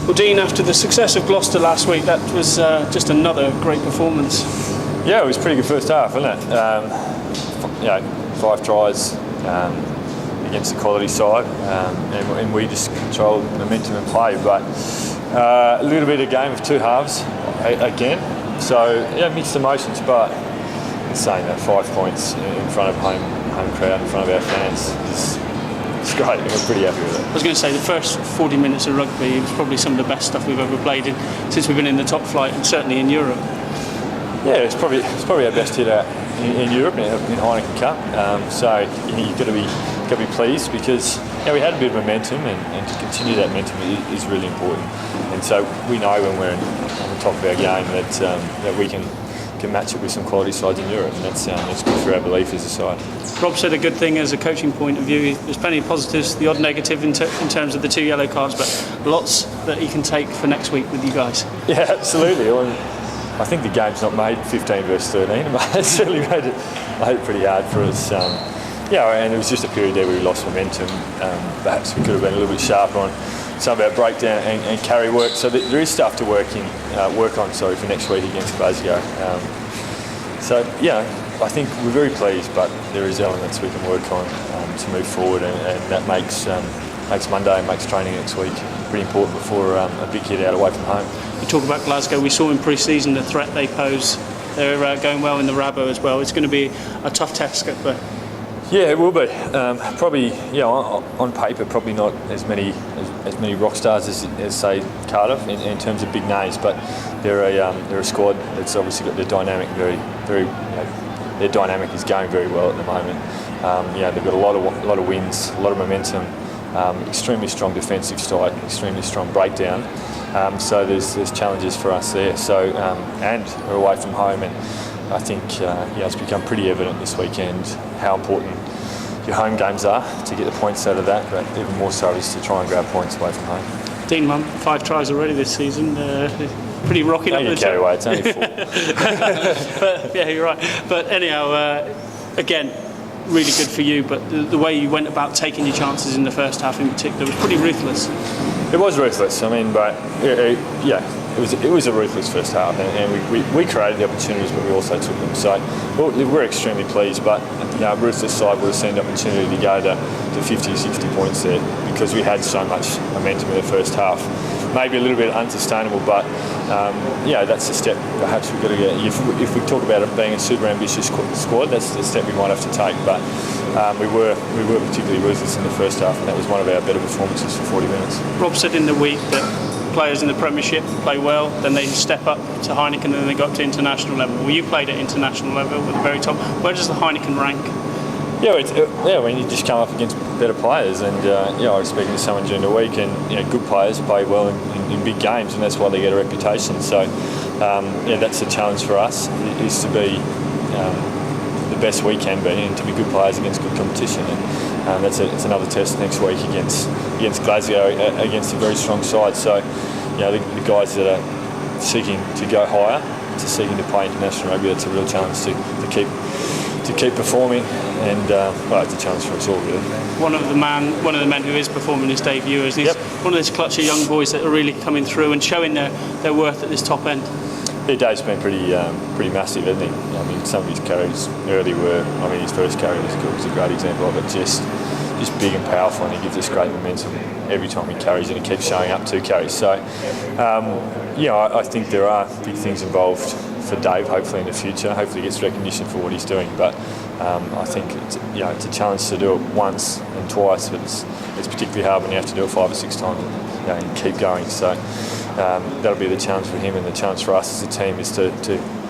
Well, Dean, after the success of Gloucester last week, that was just another great performance. Yeah, it was a pretty good first half, wasn't it? 5 tries against the quality side, and we just controlled momentum and play. But a little bit of game of 2 halves again. So yeah, mixed emotions, but saying that 5 points in front of home crowd, in front of our fans it's great. We're pretty happy with it. I was going to say the first 40 minutes of rugby was probably some of the best stuff we've ever played in since we've been in the top flight, and certainly in Europe. Yeah, it's probably our best hit out in Europe in Heineken Cup. So you've got to be pleased because we had a bit of momentum, and to continue that momentum is really important. And so we know when we're on the top of our game that we can match it with some quality sides in Europe, and that's good for our belief as a side. Rob said a good thing as a coaching point of view. There's plenty of positives, the odd negative in terms of the 2 yellow cards, but lots that he can take for next week with you guys. Yeah, absolutely. I think the game's not made 15 versus 13, but it certainly made it pretty hard for us. And it was just a period there where we lost momentum. Perhaps we could have been a little bit sharper on some of our breakdown and carry work. So there is stuff to work on for next week against Glasgow. I think we're very pleased, but there is elements we can work on to move forward, and that makes Monday and makes training next week pretty important before a big hit out away from home. You talk about Glasgow. We saw in pre-season the threat they pose. They're going well in the Rabo as well. It's going to be a tough test, but. Yeah, it will be. Probably, on paper, probably not as many rock stars as say Cardiff in terms of big names, but they're a squad that's obviously got their dynamic their dynamic is going very well at the moment. They've got a lot of wins, a lot of momentum, extremely strong defensive side, extremely strong breakdown. So there's challenges for us there. So and we're away from home, and I think it's become pretty evident this weekend how important your home games are to get the points out of that, but even more so is to try and grab points away from home. Dean Mumm, 5 tries already this season. Pretty rocking up the carry away, it's only 4. But, yeah, you're right. But anyhow, again, really good for you. But the way you went about taking your chances in the first half in particular was pretty ruthless. It was ruthless. I mean, but it was a ruthless first half, and we created the opportunities, but we also took them. So we're extremely pleased. But a ruthless side would have seen the opportunity to go to 50, 60 points there because we had so much momentum in the first half. Maybe a little bit unsustainable, but that's the step perhaps we've got to get. If we talk about it being a super ambitious squad, that's the step we might have to take. But we were particularly ruthless in the first half, and that was one of our better performances for 40 minutes. Rob said in the week that players in the Premiership play well, then they step up to Heineken, and then they got to international level. Well, you played at international level at the very top. Where does the Heineken rank? When you just come up against better players, and I was speaking to someone during the week, and good players play well in big games, and that's why they get a reputation. So that's the challenge for us, is to be the best we can be, and to be good players against good competition. And it's another test next week against Glasgow, against a very strong side. So the guys that are seeking to go higher, seeking to play international rugby, that's a real challenge to keep performing, and it's a challenge for us all, really. One of the men who is performing is Dave Ewers. He's one of this clutch of young boys that are really coming through and showing their worth at this top end. Yeah, Dave's been pretty massive, hasn't he? I mean, some of his carries early his first carry was a great example of it. Just big and powerful, and he gives us great momentum every time he carries, and he keeps showing up 2 carries. So, I think there are big things involved for Dave, hopefully in the future. Hopefully he gets recognition for what he's doing, but I think it's a challenge to do it once and twice, but it's particularly hard when you have to do it 5 or 6 times and keep going. So that'll be the challenge for him, and the challenge for us as a team is to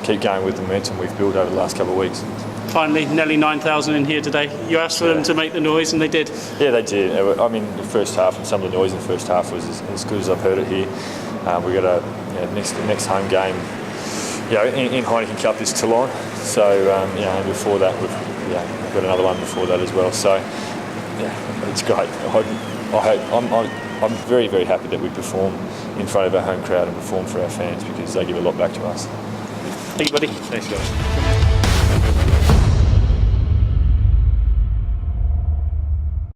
keep going with the momentum we've built over the last couple of weeks. Finally, nearly 9,000 in here today. You asked for them to make the noise, and they did. Yeah, they did. I mean, the first half, and some of the noise in the first half was as good as I've heard it here. We got the next home game in Heineken Cup is Toulon. So and before that we've got another one before that as well. So it's great. I'm very, very happy that we perform in front of our home crowd and perform for our fans, because they give a lot back to us. Thank you, buddy. Thanks, guys.